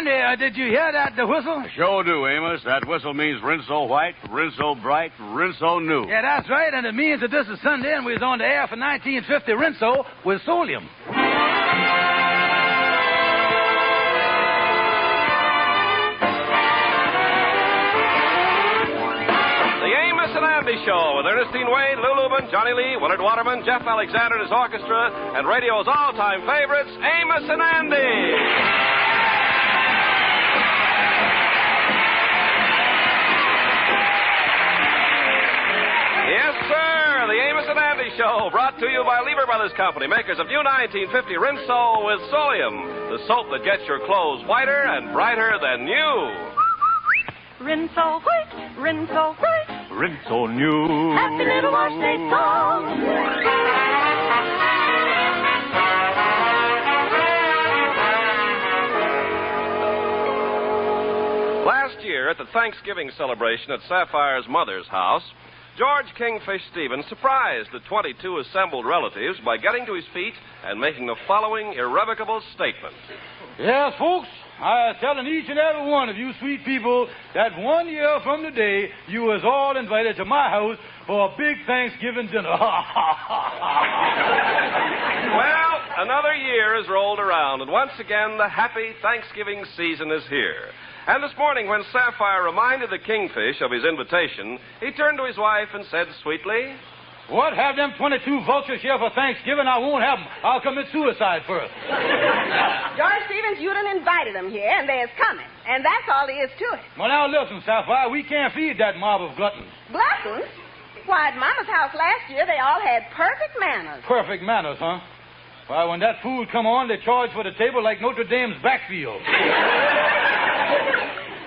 Andy, did you hear that, the whistle? I sure do, Amos. That whistle means rinse-o white, rinse-o bright, rinse-o new. Yeah, that's right, and it means that this is Sunday and we was on the air for 1950 Rinso with Solium. Amos and Andy Show with Ernestine Wade, Lou Lubin, Johnny Lee, Willard Waterman, Jeff Alexander and his orchestra, and radio's all-time favorites, Amos and Andy. Yes, sir, the Amos and Andy Show, brought to you by Lever Brothers Company, makers of new 1950 Rinso with Solium, the soap that gets your clothes whiter and brighter than new. Rinso white, rinso bright, Rinse-o new. happy little wash day song. Last year, at the Thanksgiving celebration at Sapphire's mother's house, George Kingfish Stevens surprised the 22 assembled relatives by getting to his feet and making the following irrevocable statement. Yes, folks, I am telling each and every one of you sweet people that 1 year from today, you is all invited to my house for a big Thanksgiving dinner. Well, another year has rolled around, and once again, the happy Thanksgiving season is here. And this morning, when Sapphire reminded the Kingfish of his invitation, he turned to his wife and said sweetly, What, have them 22 vultures here for Thanksgiving? I won't have them. I'll commit suicide first. George Stevens, you done invited them here, and they's coming. And that's all there is to it. Well, now, listen, Sapphire, we can't feed that mob of gluttons. Gluttons? Why, at Mama's house last year, they all had perfect manners. Perfect manners, huh? Why, when that food come on, they charge for the table like Notre Dame's backfield.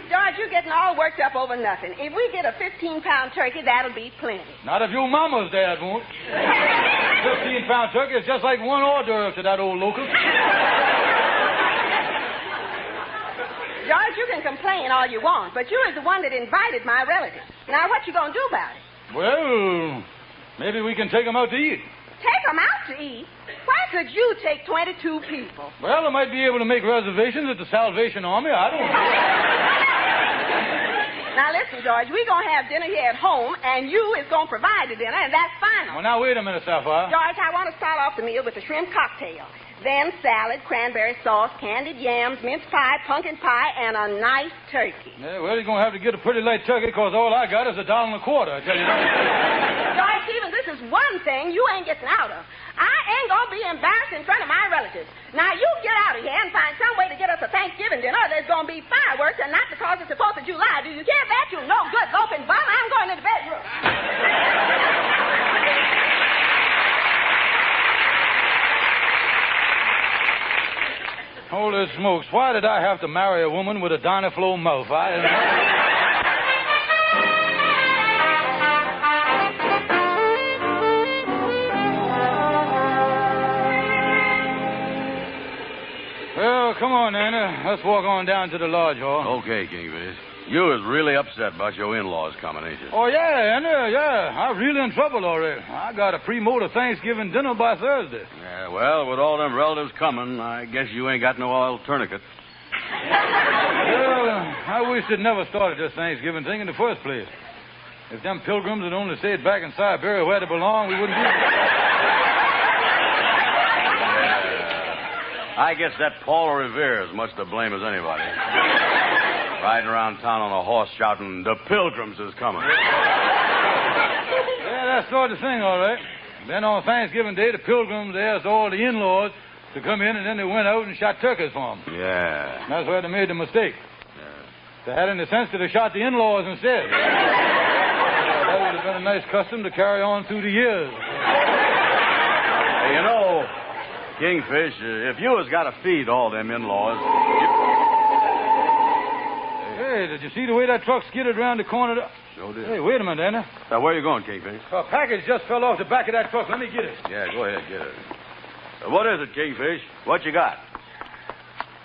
George, you're getting all worked up over nothing. If we get a 15-pound turkey, that'll be plenty. Not if your mama's there, it won't. 15-pound turkey is just like one hors d'oeuvre to that old local. George, you can complain all you want, but you is the one that invited my relatives. Now, what you gonna do about it? Well, maybe we can take them out to eat. Take them out to eat? Why could you take 22 people? Well, I might be able to make reservations at the Salvation Army. I don't know. Now, listen, George, we're going to have dinner here at home, and you is going to provide the dinner, and that's final. Well, now, wait a minute, Sapphire. George, I want to start off the meal with a shrimp cocktail. Then salad, cranberry sauce, candied yams, mince pie, pumpkin pie, and a nice turkey. Yeah, well, you're going to have to get a pretty light turkey because all I got is $1.25, I tell you that. George Stevens, this is one thing you ain't getting out of. I ain't going to be embarrassed in front of my relatives. Now, you get out of here and find some way to get us a Thanksgiving dinner. There's going to be fireworks, and not because it's the 4th of July. Do you hear that, you no good loafing bum? I'm going to the bedroom. Holy smokes, why did I have to marry a woman with a Dynaflow mouth? Well, come on, Anna. Let's walk on down to the lodge hall. Okay, Kingfish. You was really upset about your in-laws coming, ain't you? Oh, yeah, Anna, yeah. I'm really in trouble already. I got a pre-motor Thanksgiving dinner by Thursday. Yeah, well, with all them relatives coming, I guess you ain't got no oil tourniquet. Well, I wish they'd never started this Thanksgiving thing in the first place. If them pilgrims had only stayed back in Siberia where they belong, we wouldn't be... I guess that Paul Revere is much to blame as anybody. Riding around town on a horse shouting, "The Pilgrims is coming." Yeah, that's sort of thing, all right. Then on Thanksgiving Day, the Pilgrims asked all the in-laws to come in, and then they went out and shot turkeys for them. Yeah. That's where they made the mistake. If they had any sense, they'd have shot the in-laws instead. That would have been a nice custom to carry on through the years. Hey, you know, Kingfish, if you was got to feed all them in-laws... Hey, did you see the way that truck skidded around the corner? Sure did. Hey, wait a minute, Anna. Now, where you going, Kingfish? A package just fell off the back of that truck. Let me get it. Yeah, go ahead, get it. What is it, Kingfish? What you got?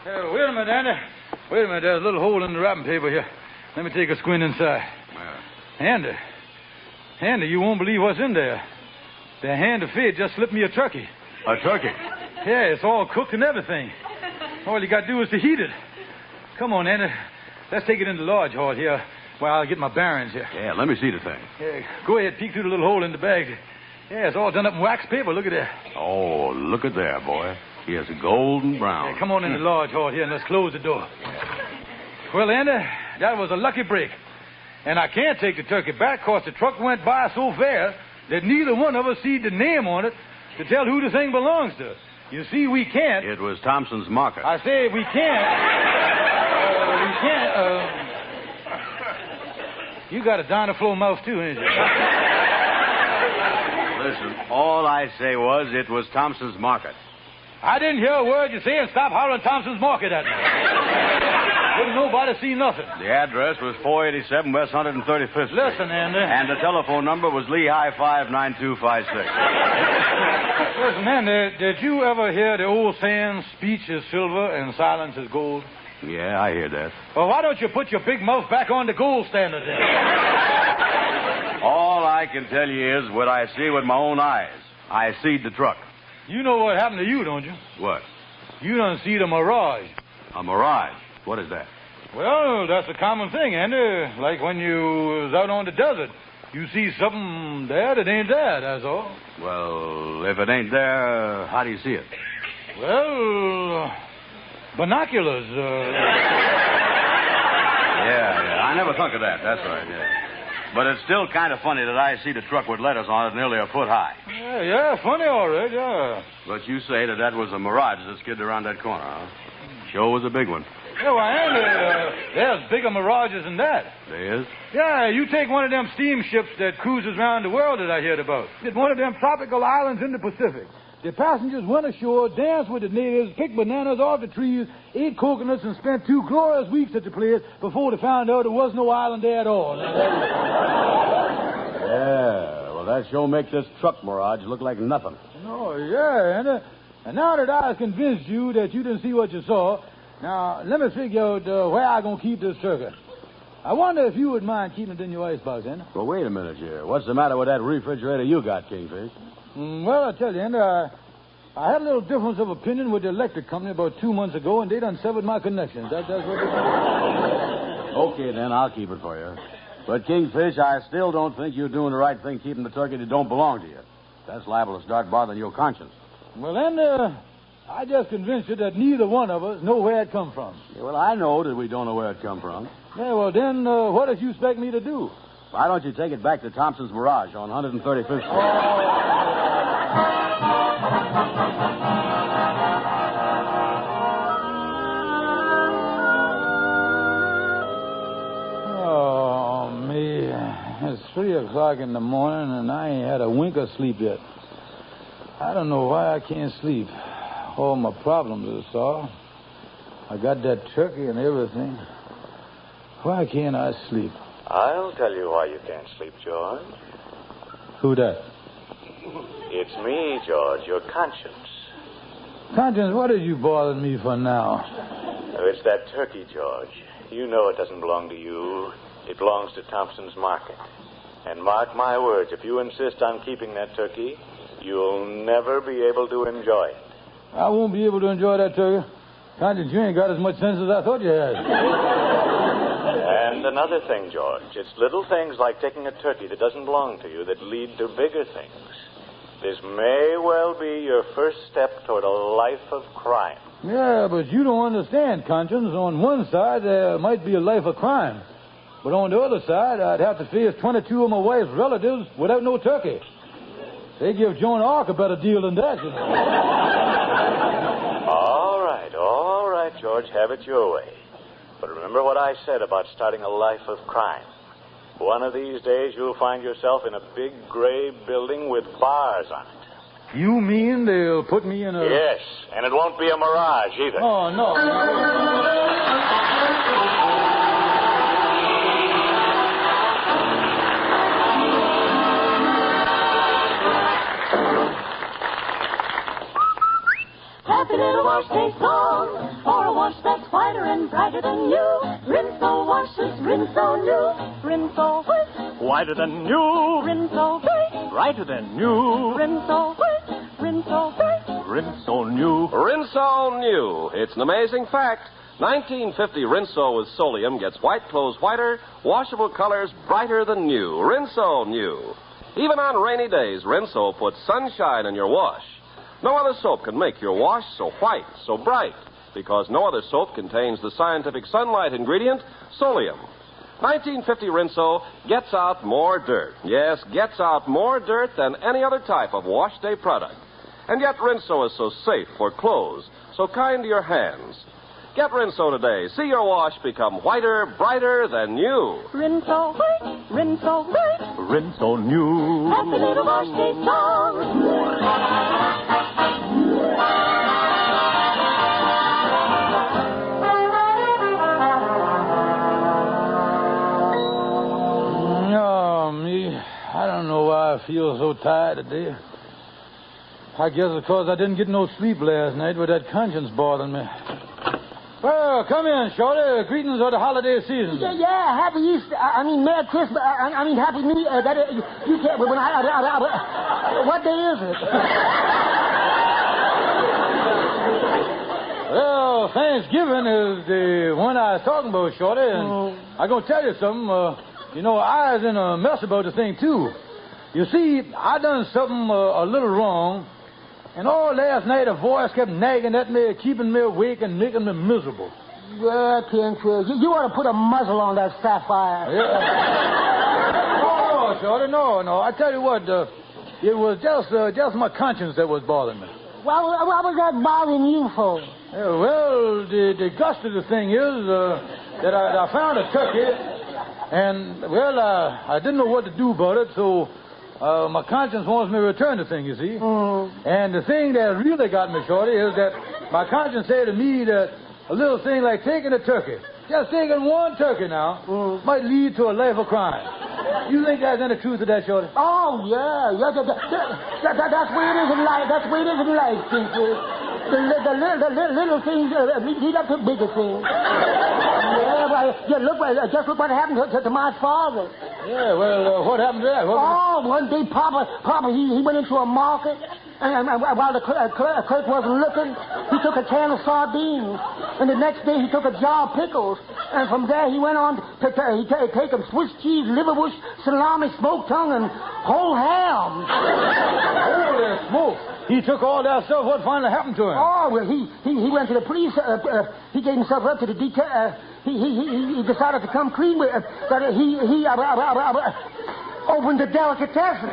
Hey, wait a minute, Anna. Wait a minute. There's a little hole in the wrapping paper here. Let me take a squint inside. Yeah. Andy, you won't believe what's in there. The hand of fate just slipped me a turkey. A turkey? Yeah, it's all cooked and everything. All you got to do is to heat it. Come on, Andy. Let's take it in the lodge hall here where I'll get my bearings here. Yeah, let me see the thing. Yeah, go ahead, peek through the little hole in the bag. Yeah, it's all done up in wax paper. Look at that. Oh, look at there, boy. He is golden brown. Yeah, come on in the lodge hall here and let's close the door. Well, Andy, that was a lucky break. And I can't take the turkey back because the truck went by so fast that neither one of us see the name on it to tell who the thing belongs to. You see, we can't. It was Thompson's market. I say we can't. You got a dinosaur mouth, too, ain't you? Listen, all I say was it was Thompson's market. I didn't hear a word you say and stop hollering Thompson's market at me. Wouldn't nobody see nothing. The address was 487 West 135th Street. Listen, Andy. And the telephone number was Lehigh 59256. Listen, Andy, did you ever hear the old saying, speech is silver and silence is gold? Yeah, I hear that. Well, why don't you put your big mouth back on the gold standard then? All I can tell you is what I see with my own eyes. I seed the truck. You know what happened to you, don't you? What? You done see the mirage. A mirage? What is that? Well, that's a common thing, Andy. Like when you was out on the desert. You see something there that ain't there, that's all. Well, if it ain't there, how do you see it? Well, binoculars. Yeah, I never thought of that. That's right, yeah. But it's still kind of funny that I see the truck with letters on it nearly a foot high. Yeah, funny, all right, yeah. But you say that was a mirage that skidded around that corner, huh? Sure was a big one. Yeah, well, Andy, there's bigger mirages than that. There is? Yeah, you take one of them steamships that cruises around the world that I heard about. It's one of them tropical islands in the Pacific. The passengers went ashore, danced with the natives, picked bananas off the trees, ate coconuts, and spent 2 glorious weeks at the place before they found out there was no island there at all. Yeah, well, that sure makes this truck mirage look like nothing. Oh, yeah, and now that I've convinced you that you didn't see what you saw, now let me figure out where I'm going to keep this turkey. I wonder if you would mind keeping it in your icebox, Andy. Well, wait a minute here. What's the matter with that refrigerator you got, Kingfish? Well, I tell you, Andy, I had a little difference of opinion with the electric company about 2 months ago, and they done severed my connections. That's what they did. Okay, then, I'll keep it for you. But, Kingfish, I still don't think you're doing the right thing keeping the turkey that don't belong to you. That's liable to start bothering your conscience. Well, then, I just convinced you that neither one of us know where it come from. Yeah, well, I know that we don't know where it come from. Yeah, well, then, what does you expect me to do? Why don't you take it back to Thompson's Mirage on 135th Street? Oh, me. It's 3 o'clock in the morning, and I ain't had a wink of sleep yet. I don't know why I can't sleep. All my problems are solved. I got that turkey and everything. Why can't I sleep? I'll tell you why you can't sleep, George. Who that? It's me, George, your conscience. Conscience, what are you bothering me for now? Oh, it's that turkey, George. You know it doesn't belong to you. It belongs to Thompson's Market. And mark my words, if you insist on keeping that turkey, you'll never be able to enjoy it. I won't be able to enjoy that turkey. Conscience, you ain't got as much sense as I thought you had. And another thing, George. It's little things like taking a turkey that doesn't belong to you that lead to bigger things. This may well be your first step toward a life of crime. Yeah, but you don't understand, Conscience. On one side, there might be a life of crime. But on the other side, I'd have to face 22 of my wife's relatives without no turkey. They give Joan of Arc a better deal than that, you know. All right, George. Have it your way. But remember what I said about starting a life of crime. One of these days, you'll find yourself in a big gray building with bars on it. You mean they'll put me in a... Yes, and it won't be a mirage either. Oh, no. Happy little wash day song, for a wash that's whiter and brighter than new. Rinso washes, Rinso new, Rinso white. Whiter than new, Rinso bright, brighter than new, Rinso white, Rinso bright. Rinso new. Rinso New. It's an amazing fact. 1950 Rinso with Solium gets white clothes whiter, washable colors brighter than new. Rinso new. Even on rainy days, Rinso puts sunshine in your wash. No other soap can make your wash so white, so bright, because no other soap contains the scientific sunlight ingredient, Solium. 1950 Rinso gets out more dirt. Yes, gets out more dirt than any other type of wash day product. And yet Rinso is so safe for clothes, so kind to your hands. Get Rinso today. See your wash become whiter, brighter than new. Rinso white, Rinso bright. Rinso new. Happy little wash day song. Oh, me. I don't know why I feel so tired today. I guess it's because I didn't get no sleep last night with that conscience bothering me. Well, come in, Shorty. Greetings of the holiday season. Yeah, Happy Easter. Merry Christmas. Happy New Year. You can't. What day is it? Well, Thanksgiving is the one I was talking about, Shorty, and I'm going to tell you something. I was in a mess about the thing, too. You see, I done something a little wrong, and all last night a voice kept nagging at me, keeping me awake and making me miserable. Yeah, Kenfield, you ought to put a muzzle on that sapphire. Yeah. No, Shorty, no. I tell you what, it was just my conscience that was bothering me. What was that bothering you for? Yeah, well, the gust of the thing is that I found a turkey, and, well, I didn't know what to do about it, so my conscience wants me to return the thing, you see. And the thing that really got me, Shorty, is that my conscience said to me that a little thing like taking a turkey, just taking one turkey now, might lead to a life of crime. You think there's any truth to that, Shorty? Oh, yeah. That's where it is in life. That's where it is in life, Kenfield. The little things lead up to bigger things. Look what happened to my father. Yeah, well, what happened to that? One day, Papa, he went into a market, and while the clerk wasn't looking, he took a can of sardines, and the next day he took a jar of pickles, and from there he went on to take Swiss cheese, liverwurst, salami, smoked tongue, and whole ham. Holy smoke! He took all that stuff. What finally happened to him? Oh, well, he went to the police. He gave himself up to the detail. He decided to come clean with it. But he opened the delicatessen.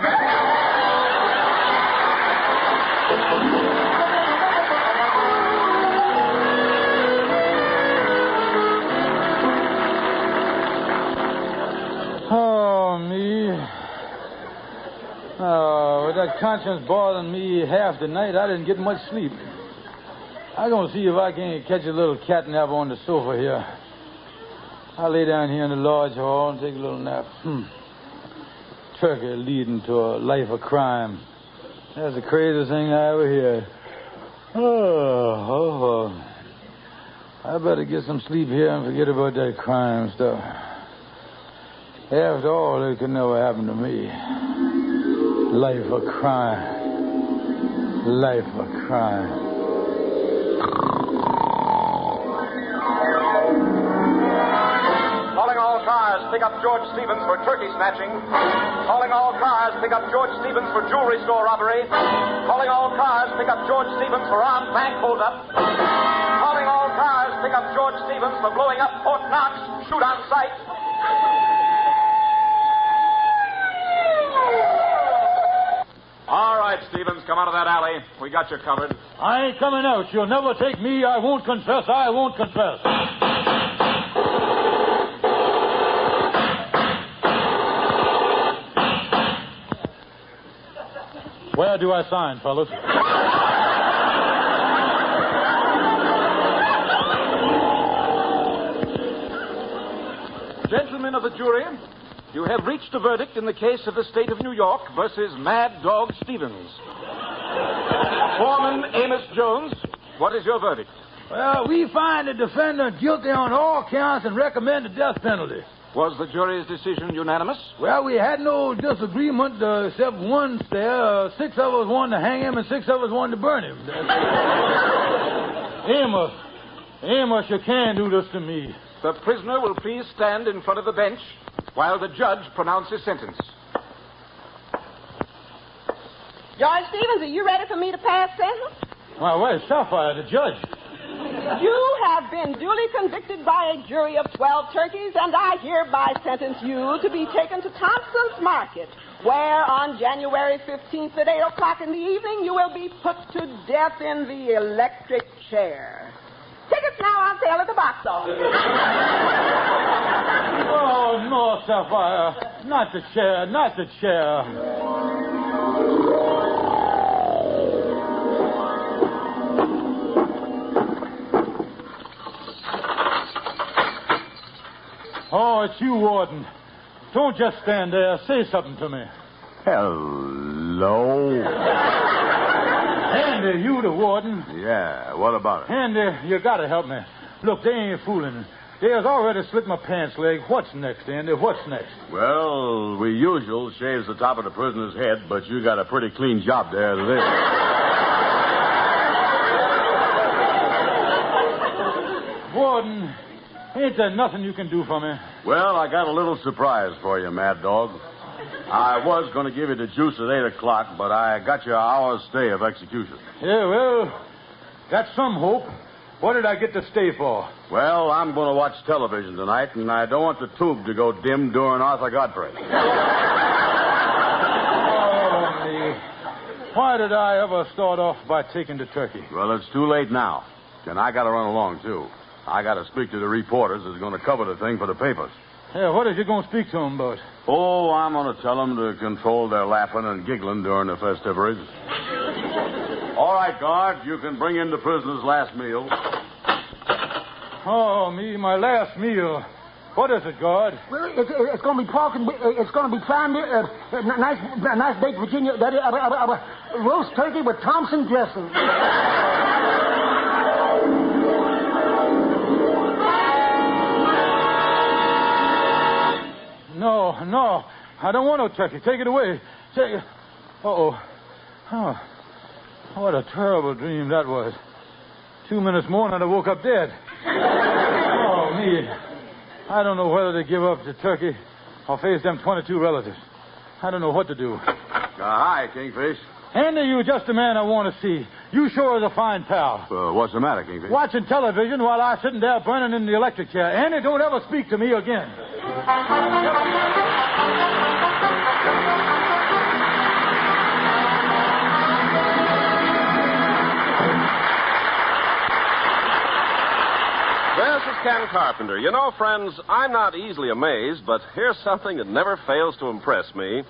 Oh, me. Oh, with that conscience bothering me half the night, I didn't get much sleep. I'm going to see if I can catch a little catnap on the sofa here. I'll lay down here in the lodge hall and take a little nap. Turkey leading to a life of crime. That's the craziest thing I ever hear. Oh. I better get some sleep here and forget about that crime stuff. After all, it could never happen to me. Life of crime. Life of crime. Calling all cars, pick up George Stevens for turkey snatching. Calling all cars, pick up George Stevens for jewelry store robbery. Calling all cars, pick up George Stevens for armed bank holdup. Calling all cars, pick up George Stevens for blowing up Fort Knox. Shoot on sight. All right, Stevens, come out of that alley. We got you covered. I ain't coming out. You'll never take me. I won't confess. I won't confess. Where do I sign, fellas? Gentlemen of the jury, you have reached a verdict in the case of the state of New York versus Mad Dog Stevens. Foreman Amos Jones, what is your verdict? Well, we find the defendant guilty on all counts and recommend the death penalty. Was the jury's decision unanimous? Well, we had no disagreement except one there. 6 of us wanted to hang him and 6 of us wanted to burn him. Amos, Amos, you can't do this to me. The prisoner will please stand in front of the bench while the judge pronounces sentence. George Stevens, are you ready for me to pass sentence? Why, where's Sapphire, the judge? You have been duly convicted by a jury of 12 turkeys, and I hereby sentence you to be taken to Thompson's Market, where on January 15th at 8 o'clock in the evening you will be put to death in the electric chair. Tickets now on sale at the box office. Oh, no, Sapphire. Not the chair, not the chair. Oh, it's you, Warden. Don't just stand there. Say something to me. Hello. Andy, you the warden. Yeah, what about it? Andy, you gotta help me. Look, they ain't fooling. They has already slit my pants leg. What's next, Andy? What's next? Well, we usual shaves the top of the prisoner's head, but you got a pretty clean job there as it is. Warden, ain't there nothing you can do for me? Well, I got a little surprise for you, Mad Dog. I was going to give you the juice at 8 o'clock, but I got you an hour's stay of execution. Yeah, well, got some hope. What did I get to stay for? Well, I'm going to watch television tonight, and I don't want the tube to go dim during Arthur Godfrey. Oh, me. Why did I ever start off by taking the turkey? Well, it's too late now. And I got to run along, too. I got to speak to the reporters who's going to cover the thing for the papers. Yeah, what is you going to speak to them about? Oh, I'm going to tell them to control their laughing and giggling during the festivities. All right, guard, you can bring in the prisoner's last meal. Oh, me, my last meal. What is it, guard? Well, it's going to be pork and it's going to be prime, nice baked Virginia, roast turkey with Thompson dressing. No, I don't want no turkey. Take it away. Uh-oh. Oh, what a terrible dream that was. 2 minutes more and I woke up dead. Oh, me. I don't know whether to give up the turkey or face them 22 relatives. I don't know what to do. Hi, Kingfish. Andy, you just the man I want to see. You sure is a fine pal. What's the matter, Kingfish? Watching television while I'm sitting there burning in the electric chair. Andy, don't ever speak to me again. This is Ken Carpenter. You know, friends, I'm not easily amazed, but here's something that never fails to impress me.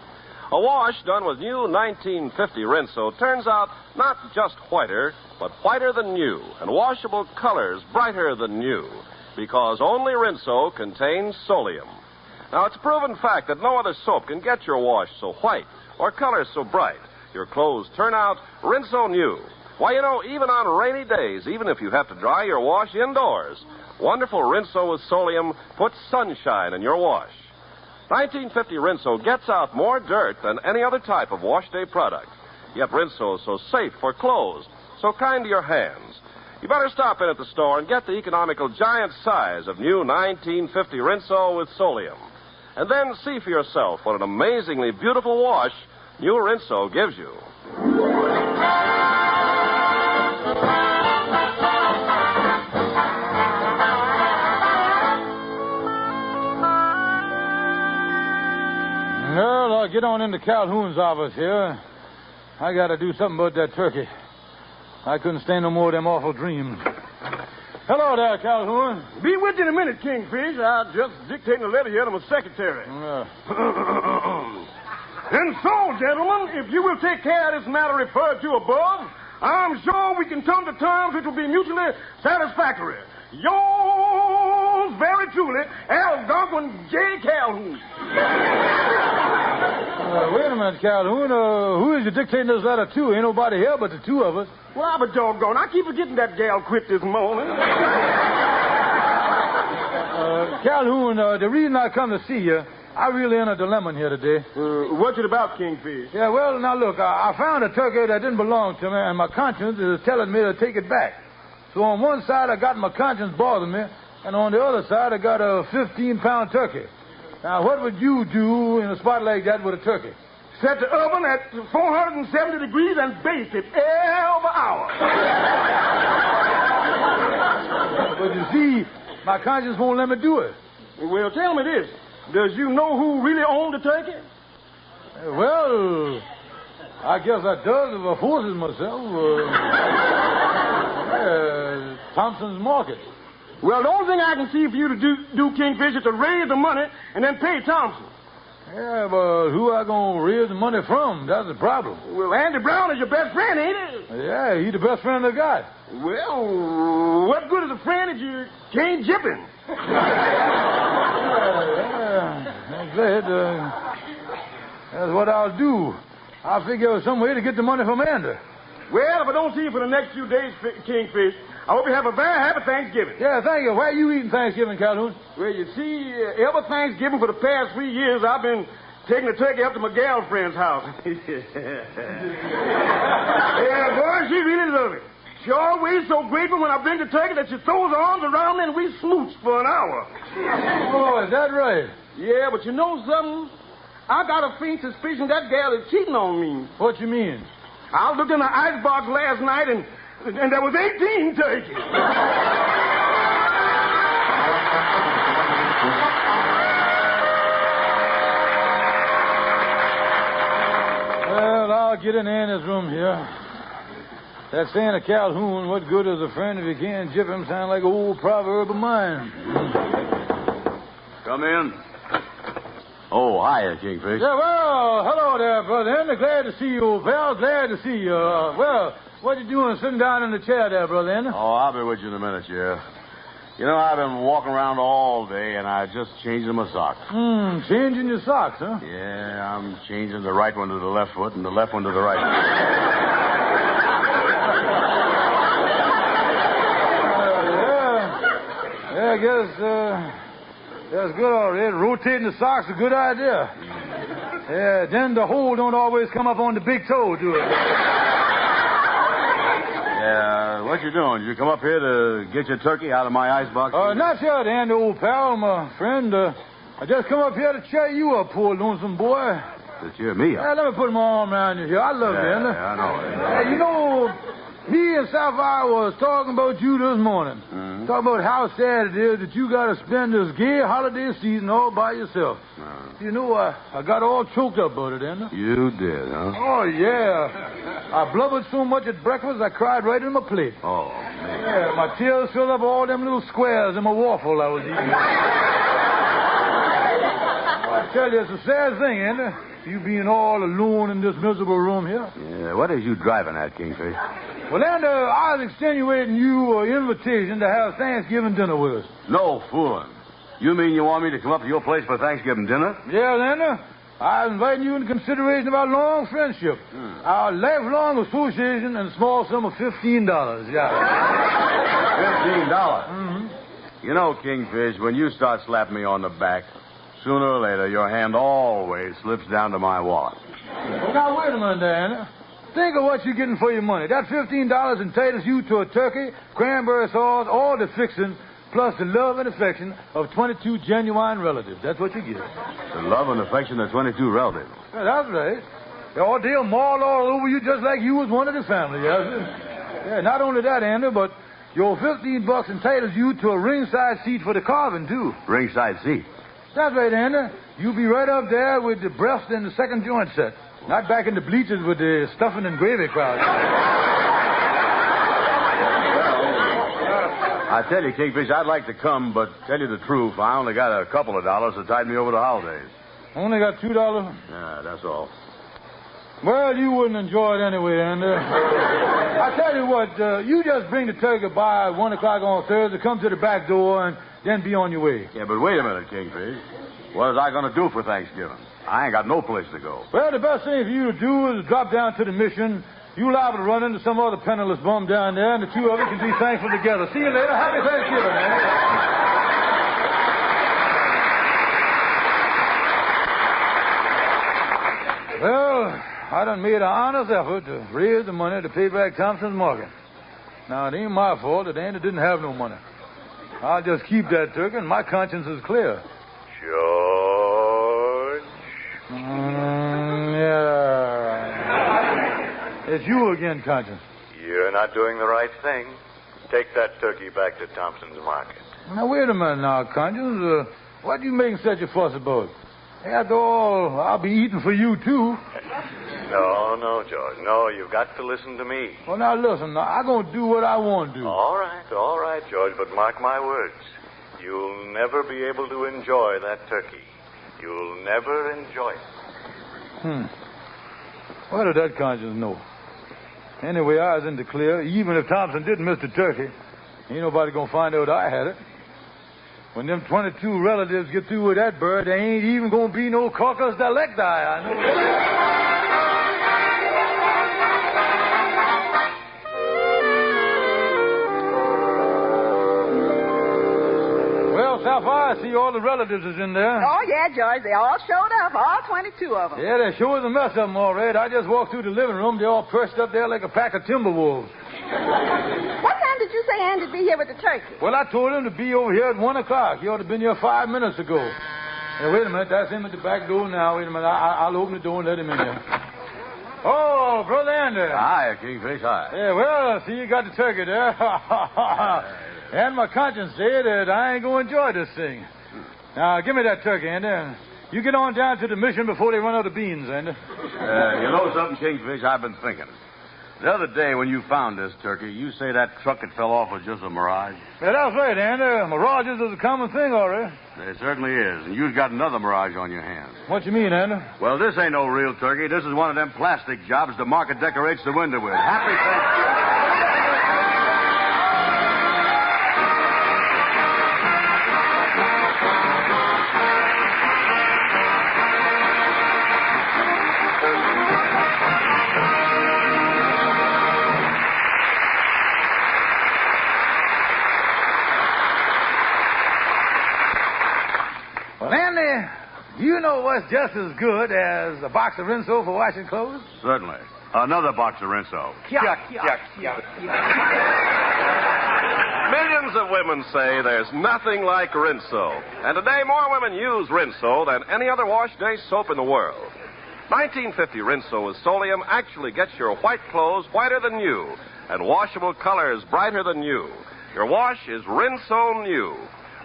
A wash done with new 1950 Rinso turns out not just whiter, but whiter than new, and washable colors brighter than new, because only Rinso contains Solium. Now, it's a proven fact that no other soap can get your wash so white or colors so bright. Your clothes turn out Rinso new. Why, you know, even on rainy days, even if you have to dry your wash indoors, wonderful Rinso with Solium puts sunshine in your wash. 1950 Rinso gets out more dirt than any other type of wash day product. Yet Rinso is so safe for clothes, so kind to your hands. You better stop in at the store and get the economical giant size of new 1950 Rinso with Solium. And then see for yourself what an amazingly beautiful wash new Rinso gives you. Well, I'll get on into Calhoun's office here. I got to do something about that turkey. I couldn't stand no more of them awful dreams. Hello there, Calhoun. Be with you in a minute, Kingfish. I'm just dictating a letter here to my secretary. And so, gentlemen, if you will take care of this matter referred to above, I'm sure we can come to terms which will be mutually satisfactory. Yours very truly, Algonquin J. Calhoun. Wait a minute, Calhoun. Who is you dictating this letter to? Ain't nobody here but the two of us. Well, I'm a doggone. I keep forgetting that gal quit this morning. Calhoun, the reason I come to see you, I really in a dilemma here today. What's it about, Kingfish? Yeah, well, now look, I found a turkey that didn't belong to me, and my conscience is telling me to take it back. So on one side, I got my conscience bothering me, and on the other side, I got a 15-pound turkey. Now, what would you do in a spot like that with a turkey? Set the oven at 470 degrees and baste it every hour. But you see, my conscience won't let me do it. Well, tell me this. Does you know who really owned the turkey? Well, I guess I does if I forces myself. Thompson's Market. Well, the only thing I can see for you to do Kingfish, is to raise the money and then pay Thompson. Yeah, but who I gonna raise the money from? That's the problem. Well, Andy Brown is your best friend, ain't he? Yeah, he's the best friend I got. Well, what good is a friend if you can't jip him? That's what I'll do. I'll figure out some way to get the money from Andy. Well, if I don't see you for the next few days, Kingfish, I hope you have a very happy Thanksgiving. Yeah, thank you. Where are you eating Thanksgiving, Calhoun? Well, you see, every Thanksgiving for the past 3 years, I've been taking the turkey up to my girlfriend's house. Yeah, boy, she really loves it. She always so grateful when I bring the turkey that she throws her arms around me and we smooch for an hour. Oh, is that right? Yeah, but you know something? I got a faint suspicion that gal is cheating on me. What you mean? I looked in the icebox last night and there was 18 turkeys. Well, I'll get in Anna's room here. That saying of Calhoun, what good is a friend if you can't jip him, sound like an old proverb of mine. Come in. Oh, hiya, Kingfish. Yeah, well, hello there, Brother Andy. Glad to see you, old pal. Glad to see you. Well, what you doing sitting down in the chair there, Brother Andy? Oh, I'll be with you in a minute, Sheriff. You know, I've been walking around all day, and I just changed my socks. Changing your socks, huh? Yeah, I'm changing the right one to the left foot and the left one to the right. Yeah, I guess, that's good already. Rotating the socks is a good idea. Yeah, then the hole don't always come up on the big toe, do it? Yeah, what you doing? You come up here to get your turkey out of my icebox? Not yet, Andy, old pal, my friend. I just come up here to cheer you up, poor lonesome boy. To cheer me up? Yeah, let me put my arm around you here. I love you, Andy. Yeah, I know. You know, me and Sapphire was talking about you this morning. Mm-hmm. Talking about how sad it is that you got to spend this gay holiday season all by yourself. You know, I got all choked up about it, Andy. You did, huh? Oh, yeah. I blubbered so much at breakfast, I cried right in my plate. Oh, man. Yeah, my tears filled up all them little squares in my waffle I was eating. I tell you, it's a sad thing, Andy. You being all alone in this miserable room here. Yeah, what is you driving at, Kingfish? Well, Andy, I was extenuating you an invitation to have Thanksgiving dinner with us. No fooling. You mean you want me to come up to your place for Thanksgiving dinner? Yeah, Andy. I'm inviting you in consideration of our long friendship, our lifelong association, and a small sum of $15. Yeah. $15? Mm-hmm. You know, Kingfish, when you start slapping me on the back, sooner or later, your hand always slips down to my wallet. Well, now, wait a minute there, Andy. Think of what you're getting for your money. That $15 entitles you to a turkey, cranberry sauce, all the fixing, plus the love and affection of 22 genuine relatives. That's what you get. The love and affection of 22 relatives. Yeah, that's right. They'll maul all over you just like you was one of the family. Yeah, not only that, Andy, but your $15 entitles you to a ringside seat for the carving, too. Ringside seat? That's right, Andy. You'll be right up there with the breast and the second joint set. Not back in the bleachers with the stuffing and gravy crowd. I tell you, Kingfish, I'd like to come, but tell you the truth, I only got a couple of dollars to tide me over the holidays. Only got $2? Yeah, that's all. Well, you wouldn't enjoy it anyway, Andy. I tell you what, you just bring the turkey by at 1 o'clock on Thursday, come to the back door, and then be on your way. Yeah, but wait a minute, Kingfish. What is I going to do for Thanksgiving? I ain't got no place to go. Well, the best thing for you to do is drop down to the mission. You liable to run into some other penniless bum down there, and the two of you can be thankful together. See you later. Happy Thanksgiving, man. Well, I done made an honest effort to raise the money to pay back Thompson's Market. Now, it ain't my fault that Andy didn't have no money. I'll just keep that turkey, and my conscience is clear. George? Yeah. It's you again, Conscience. You're not doing the right thing. Take that turkey back to Thompson's Market. Now, wait a minute now, Conscience. What are you making such a fuss about? After all, I'll be eating for you, too. No, George. No, you've got to listen to me. Well, now, listen. Now, I'm going to do what I want to do. All right, George, but mark my words. You'll never be able to enjoy that turkey. You'll never enjoy it. What did that Conscience know? Anyway, I was in the clear. Even if Thompson did miss the turkey, ain't nobody going to find out I had it. When them 22 relatives get through with that bird, there ain't even going to be no caucus delecti, I know. Well, Sapphire, I see all the relatives is in there. Oh, yeah, George. They all showed up, all 22 of them. Yeah, there sure is a mess of them, all right. I just walked through the living room. They're all perched up there like a pack of timber wolves. What time did you say Andy'd be here with the turkey? Well, I told him to be over here at 1 o'clock. He ought to have been here 5 minutes ago. Hey, wait a minute. That's him at the back door now. Wait a minute. I'll open the door and let him in here. Oh, Brother Andy. Hi, Kingfish. Hi. Yeah, well, see, you got the turkey there. And my conscience said that I ain't going to enjoy this thing. Now, give me that turkey, Andy. You get on down to the mission before they run out of beans, Andy. You know something, Kingfish? I've been thinking. The other day when you found this turkey, you say that truck that fell off was just a mirage? Yeah, that's right, Andy. Mirages is a common thing, all right. It certainly is. And you've got another mirage on your hands. What you mean, Andy? Well, this ain't no real turkey. This is one of them plastic jobs the market decorates the window with. Happy Thanksgiving. Well, Andy, you know what's just as good as a box of Rinso for washing clothes? Certainly. Another box of Rinso. Millions of women say there's nothing like Rinso. And today, more women use Rinso than any other wash day soap in the world. 1950 Rinso with Solium actually gets your white clothes whiter than new and washable colors brighter than new. Your wash is Rinso New.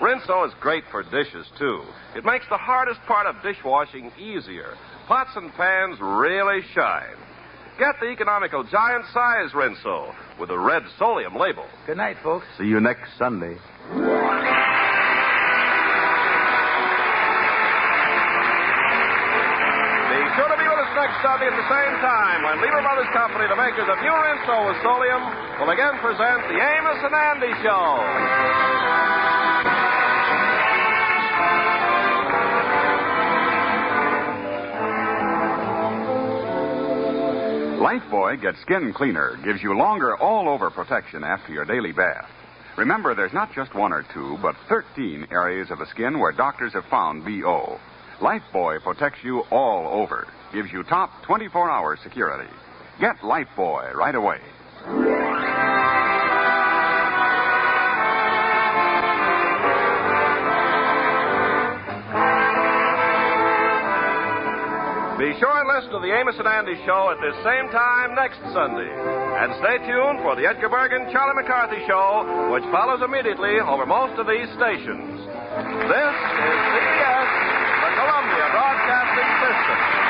Rinso is great for dishes, too. It makes the hardest part of dishwashing easier. Pots and pans really shine. Get the economical giant size Rinso with the red Solium label. Good night, folks. See you next Sunday. Be sure to be with us next Sunday at the same time when Lever Brothers Company, the makers of new Rinso with Solium, will again present the Amos and Andy Show. Lifebuoy Get Skin Cleaner gives you longer all-over protection after your daily bath. Remember, there's not just one or two, but 13 areas of the skin where doctors have found BO. Lifebuoy protects you all over, gives you top 24-hour security. Get Lifebuoy right away. Be sure and listen to the Amos and Andy Show at this same time next Sunday. And stay tuned for the Edgar Bergen Charlie McCarthy Show, which follows immediately over most of these stations. This is CBS, the Columbia Broadcasting System.